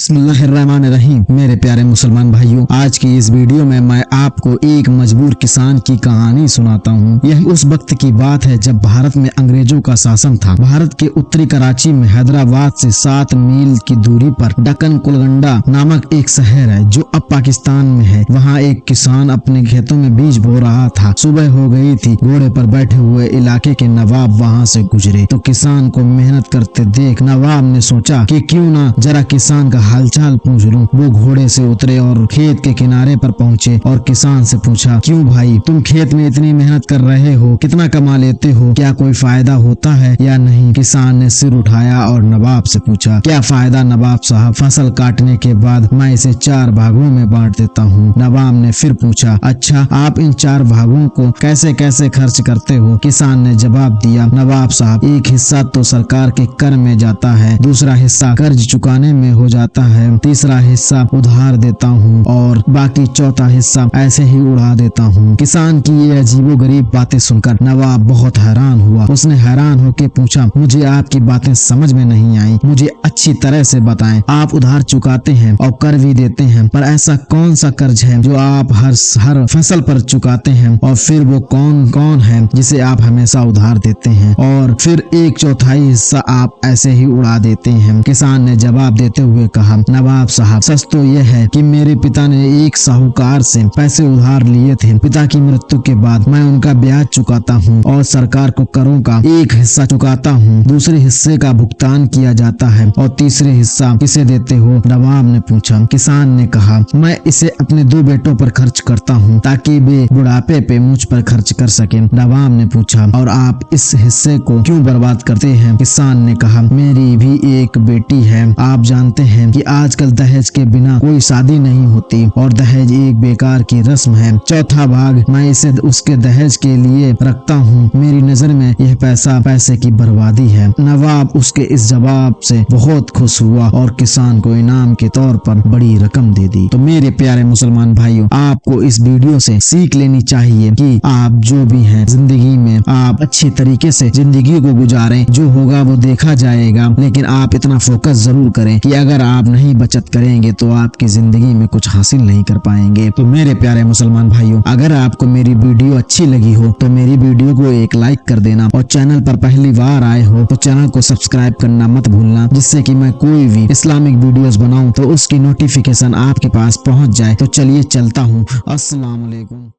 बिस्मिल्लाहिर्रहमानिर्रहीम। मेरे प्यारे मुसलमान भाइयों, आज की इस वीडियो में मैं आपको एक मजबूर किसान की कहानी सुनाता हूँ। यह उस वक्त की बात है जब भारत में अंग्रेजों का शासन था। भारत के उत्तरी कराची में हैदराबाद से 7 मील की दूरी पर डक्कन कुलगंडा नामक एक शहर है जो अब पाकिस्तान में है। वहाँ एक किसान अपने खेतों में बीज बो रहा था। सुबह हो गई थी। घोड़े पर बैठे हुए इलाके के नवाब वहाँ से गुजरे तो किसान को मेहनत करते देख नवाब ने सोचा कि क्यों ना जरा किसान का हालचाल पूछ लूं। वो घोड़े से उतरे और खेत के किनारे पर पहुंचे और किसान से पूछा, क्यों भाई, तुम खेत में इतनी मेहनत कर रहे हो, कितना कमा लेते हो, क्या कोई फायदा होता है या नहीं? किसान ने सिर उठाया और नवाब से पूछा, क्या फायदा नवाब साहब, फसल काटने के बाद मैं इसे 4 भागों में बांट देता हूँ। नवाब ने फिर पूछा, अच्छा, आप इन 4 भागों को कैसे कैसे खर्च करते हो? किसान ने जवाब दिया, नवाब साहब, एक हिस्सा तो सरकार के कर में जाता है, दूसरा हिस्सा कर्ज चुकाने में हो जाता है, तीसरा हिस्सा उधार देता हूँ और बाकी चौथा हिस्सा ऐसे ही उड़ा देता हूँ। किसान की ये अजीबोगरीब बातें सुनकर नवाब बहुत हैरान हुआ। उसने हैरान होकर पूछा, मुझे आपकी बातें समझ में नहीं आई, मुझे अच्छी तरह से बताएं। आप उधार चुकाते हैं और कर भी देते हैं, पर ऐसा कौन सा कर्ज है जो आप हर फसल पर चुकाते हैं, और फिर वो कौन कौन है जिसे आप हमेशा उधार देते हैं, और फिर 1/4 हिस्सा आप ऐसे ही उड़ा देते हैं? किसान ने जवाब देते हुए कहा, नवाब साहब, सच तो यह है कि मेरे पिता ने एक साहूकार से पैसे उधार लिए थे। पिता की मृत्यु के बाद मैं उनका ब्याज चुकाता हूँ और सरकार को करों का एक हिस्सा चुकाता हूँ, दूसरे हिस्से का भुगतान किया जाता है, और तीसरे हिस्सा किसे देते हो? नवाब ने पूछा। किसान ने कहा, मैं इसे अपने 2 बेटों पर खर्च करता हूँ ताकि वे बुढ़ापे पे मुझ पर खर्च कर सके। नवाब ने पूछा, और आप इस हिस्से को क्यों बर्बाद करते हैं? किसान ने कहा, मेरी भी एक बेटी है। आप जानते हैं कि आजकल दहेज के बिना कोई शादी नहीं होती और दहेज एक बेकार की रस्म है। चौथा भाग मैं इसे उसके दहेज के लिए रखता हूँ। मेरी नजर में यह पैसे की बर्बादी है। नवाब उसके इस जवाब से बहुत खुश हुआ और किसान को इनाम के तौर पर बड़ी रकम दे दी। तो मेरे प्यारे मुसलमान भाइयों, आपको इस वीडियो से सीख लेनी चाहिए कि आप जो भी हैं जिंदगी में, आप अच्छी तरीके से जिंदगी को गुजारें। जो होगा वो देखा जाएगा, लेकिन आप इतना फोकस जरूर करें कि अगर आप नहीं बचत करेंगे तो आपकी जिंदगी में कुछ हासिल नहीं कर पाएंगे। तो मेरे प्यारे मुसलमान भाइयों, अगर आपको मेरी वीडियो अच्छी लगी हो तो मेरी वीडियो को एक लाइक कर देना, और चैनल पर पहली बार आए हो तो चैनल को सब्सक्राइब करना मत भूलना, जिससे कि मैं कोई भी इस्लामिक वीडियोस बनाऊं तो उसकी नोटिफिकेशन आपके पास पहुंच जाए। तो चलिए चलता हूँ। अस्सलाम वालेकुम।